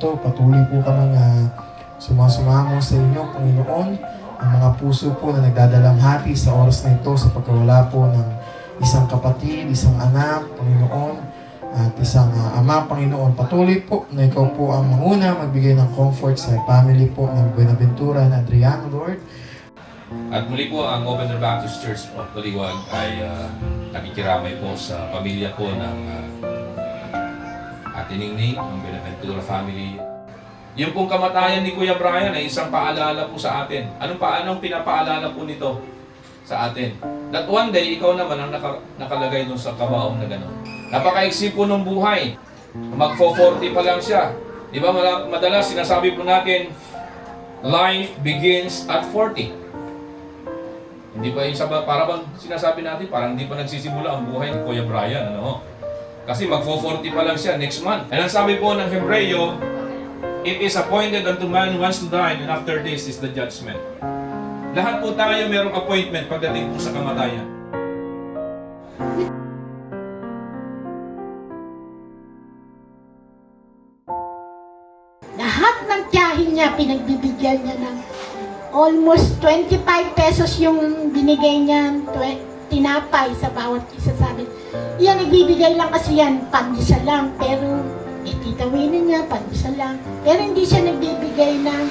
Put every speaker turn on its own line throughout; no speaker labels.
ito. Patuloy po kami sumasumamo sa inyo, Panginoon. Ang mga puso po na nagdadalamhati sa oras na ito sa pagkawala po ng isang kapatid, isang anak, Panginoon, at isang ama, Panginoon. Patuloy po na ikaw po ang manguna magbigay ng comfort sa family po ng Buenaventura and Adriano, Lord.
At muli po, ang Open Door Baptist Church of Baliwag ay nakikiramay po sa pamilya po ng Ate Ningning, ng Buenaventura family. Yung pong kamatayan ni Kuya Brian ay isang paalala po sa atin. Anong pinapaalala po nito sa atin? That one day, ikaw naman ang nakalagay dun sa kabaong na gano'n. Napakaiksi po ng buhay. Magfo-40 pa lang siya. Di ba madalas sinasabi po natin, life begins at 40. Hindi pa yung para bang sinasabi natin, parang hindi pa nagsisimula ang buhay ni Kuya Brian, ano? Kasi magfo-40 pa lang siya next month. And ang sabi po ng Hebreo, it is appointed unto man once to die, and after this is the judgment. Lahat po tayo mayroong appointment pagdating po sa kamatayan.
Lahat ng tiyahin niya, pinagbibigyan niya ng almost 25 pesos yung binigay niya, tinapay sa bawat isa sa amin. Yan, nagbibigay lang kasi yan, pandisa lang, pero ititawinin niya, pandisa lang. Pero hindi siya nagbibigay ng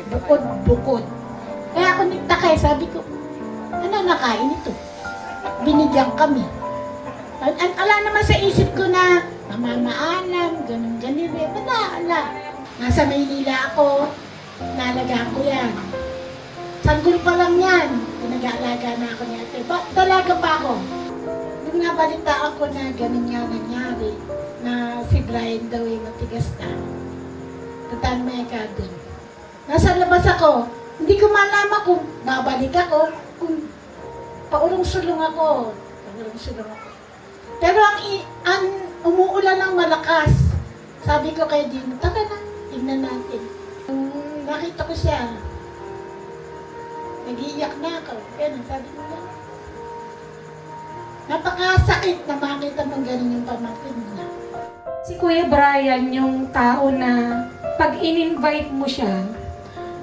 bukod-bukod. Kaya ako nagtakay, sabi ko, ano nakain ito? Binigyan kami. Ala naman sa isip ko na mamamaalam, ganun-ganun eh. Wala. Nasa Maynila ako, nalagaan ko yan. Sanggol pa lang yan, pinag-aalaga na ako niya. Dalaga pa ako. Nung nabalitaan ko na ganun nga nangyari, na si Brian daw ay matigas na. Tutan may ka dun. Nasa labas ako, hindi ko malaman kung babalik ako, kung paulong-sulong ako. Pero ang umuulan ng malakas, sabi ko kay Dino, taka na, tignan natin. Nakita ko siya, nag-iiyak na ako. Ganun, sabi ko lang. Napakasakit na makita mong ganun yung pamangkin niya.
Si Kuya Brian yung tao na pag in-invite mo siya,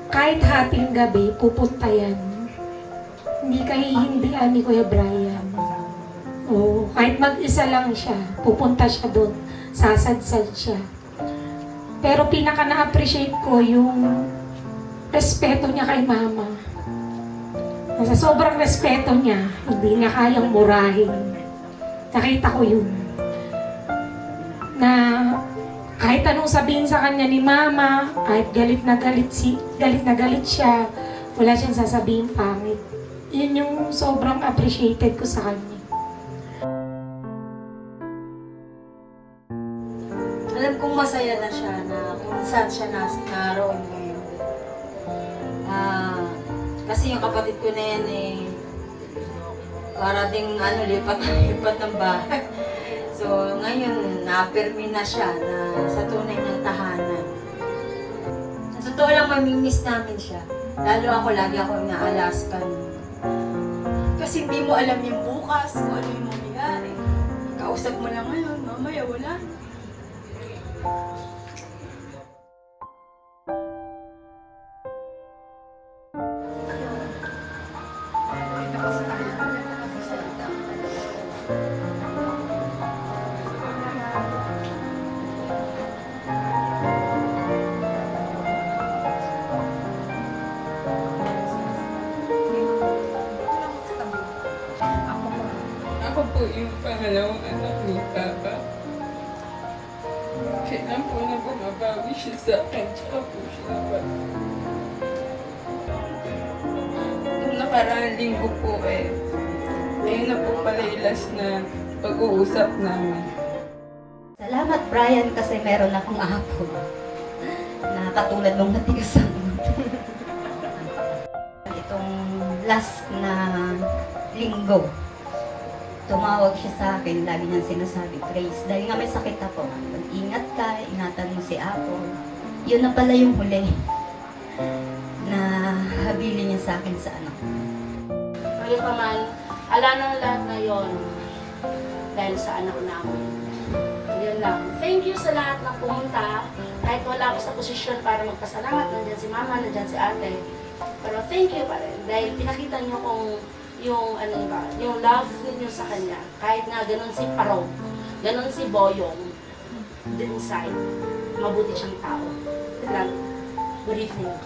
kahit hating gabi, pupunta yan. Hindi ka hihindihan ni Kuya Brian. Oo, kahit mag-isa lang siya, pupunta siya doon. Sasadsad siya. Pero pinaka na-appreciate ko yung respeto niya kay Mama. Sa sobrang respeto niya, hindi niya kayang murahin. Nakita ko yun. Na kahit anong sabihin sa kanya ni Mama, kahit galit na galit siya, wala siyang sasabihin pangit. Yun yung sobrang appreciated ko sa kanya.
Alam kong masaya na siya na kung saan siya naroon ngayon. Kasi yung kapatid ko na yan para ding lipat ng bahay. So ngayon, na-permi na siya na sa tunay niyang tahanan. Sa totoo lang, mamimiss namin siya. Lalo ako, lagi ako inaalaskan. Kasi hindi mo alam yung bukas, kung ano yung mangyayari. Kausap mo lang ngayon, mamaya wala.
Ako po yung pangalawang anak ni Papa. Kailan po na bumabawi siya sa akin, tsaka po siya naman. Nung nakaraang linggo po ayun na po pala yung last na pag-uusap namin.
Salamat, Brian, kasi meron akong apo na katulad nung matigas ang itong last na linggo, tumawag siya sa akin, lagi niyang sinasabi, Grace, dahil nga may sakit ako, mag-ingat ka, ingatan mo si Apo. Yun na pala yung huli na habili niya sa akin sa anak.
Ngayon pa man, ala ng lahat na yon dahil sa anak namin. Yun lang. Thank you sa lahat ng pumunta Kahit wala ako sa posisyon para magpasalamat, nandyan si mama, nandyan si ate. Pero thank you pa rin. Dahil pinakita niyo kung yung, ano ba, yung love niyo sa kanya. Kahit nga ganun si Parog, ganun si Boyong, deep inside, mabuti siyang tao. Love. Good evening.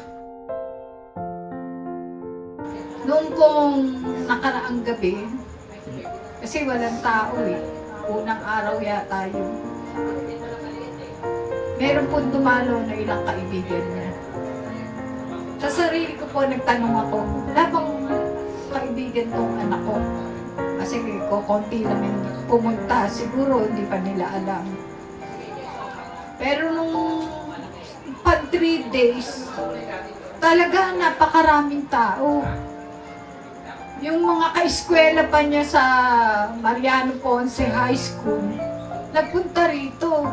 Noong pong nakaraang gabi, kasi walang tao eh. Unang araw yata yun. Meron pong dumalo na ilang kaibigan niya. Sa sarili ko po nagtanong ako, wala bang kaibigan tong anak ko? Kasi konti lang yung pumunta, siguro hindi pa nila alam. Pero nung pag 3 days, talaga napakaraming tao. Yung mga ka-eskwela pa niya sa Mariano Ponce High School, nagpunta rito.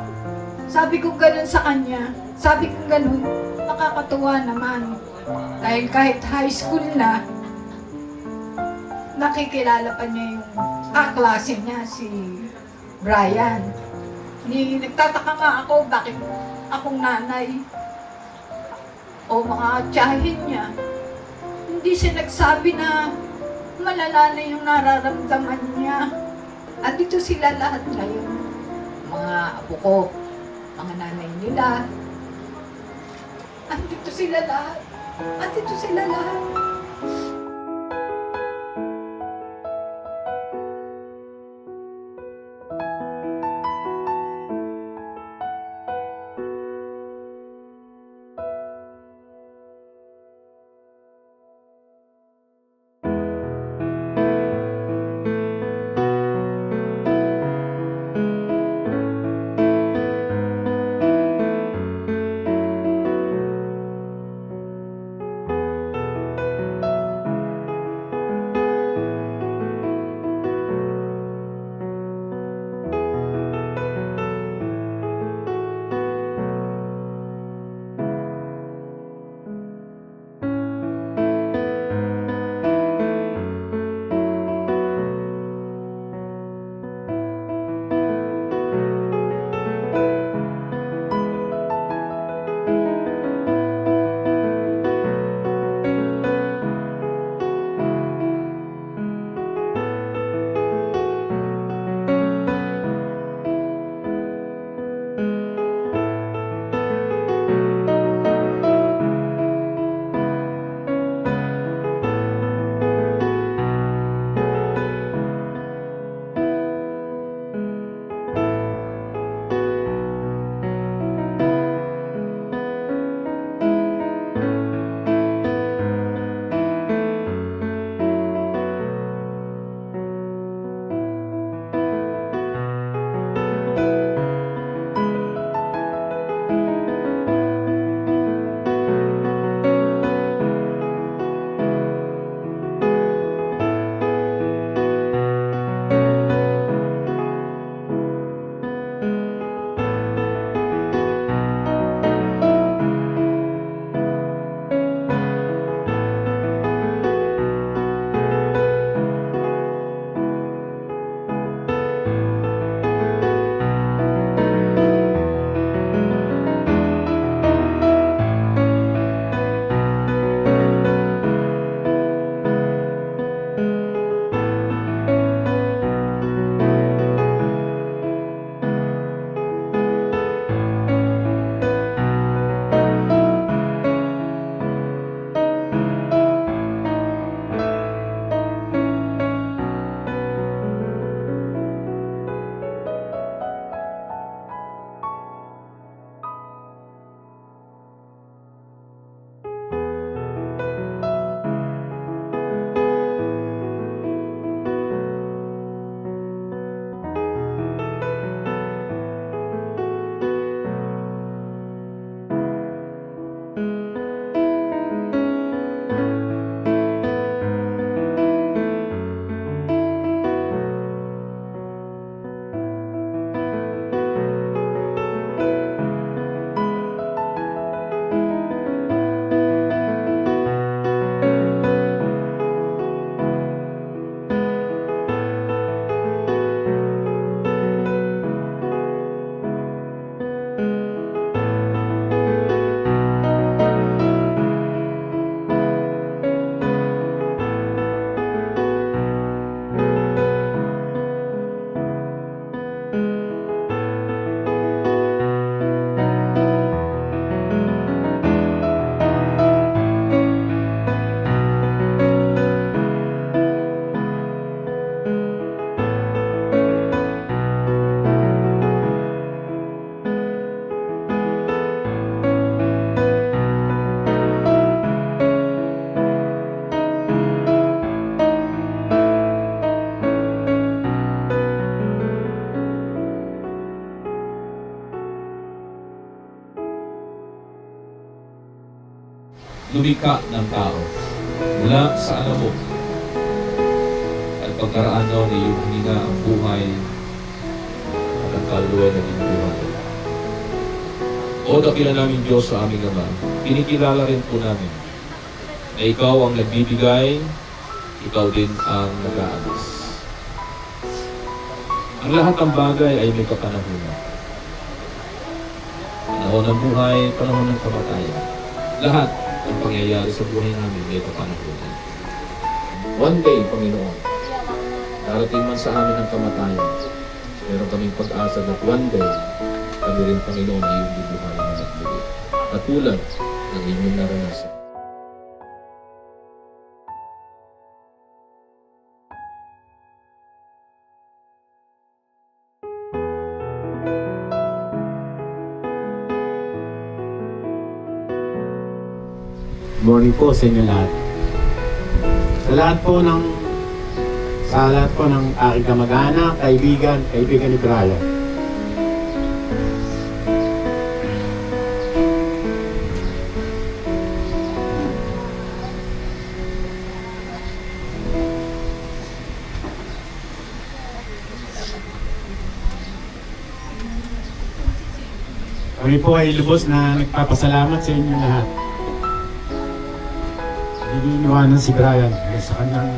Sabi ko ganun sa kanya, sabi ko ganun, nakakatuwa naman. Dahil kahit high school na, nakikilala pa niya yung kaklase niya, si Brian. Nagtataka nga ako, bakit akong nanay o mga tiyahin niya, hindi siya nagsabi na malala na yung nararamdaman niya. At dito sila lahat ngayon, mga apo ko, mga nanay nila. Andito sila lahat. Andito sila lahat.
lumikha ng tao mula sa alabok. At pagkaraan daw ni iyong hininga ang buhay at ang kaluluwa na buhay. O dakila namin Diyos sa aming Ama, kinikilala rin po namin na ikaw ang nagbibigay, ikaw din ang nag-aabis. Ang lahat ng bagay ay may kapanahunan. Panahon ng buhay, panahon ng kamatayan. Lahat ng pangyayari sa buhay namin may kapanahunan. One day, Panginoon, darating man sa amin ang kamatayan, meron kaming pag-asa that one day, kami rin, Panginoon, ay iyong bibuhayin na nagmuli. Katulad ng inyong naranasan.
Morning po sa inyo lahat. Sa lahat po ng aking kamag-anak, kaibigan ni Brian. Kami po ay lubos na nagpapasalamat sa inyo lahat. Hindi iniwanan si Brian sa kanyang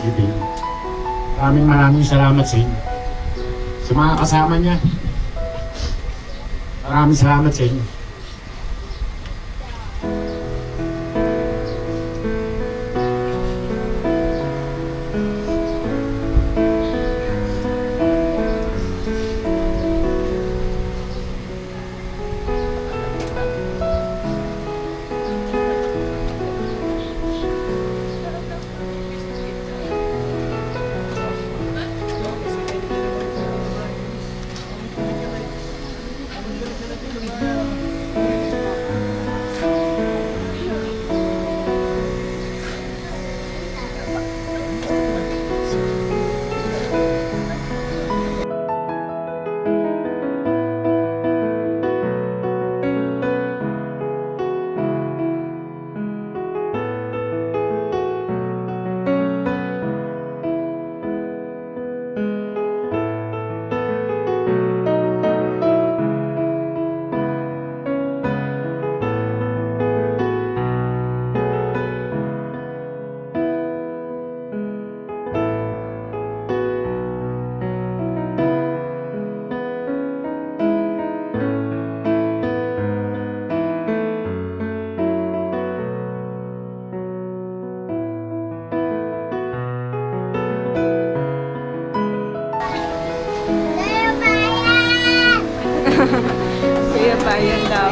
ibig. Maraming salamat sa inyo. Sa mga kasama niya, maraming salamat sa inyo.
Kuya Bayan daw.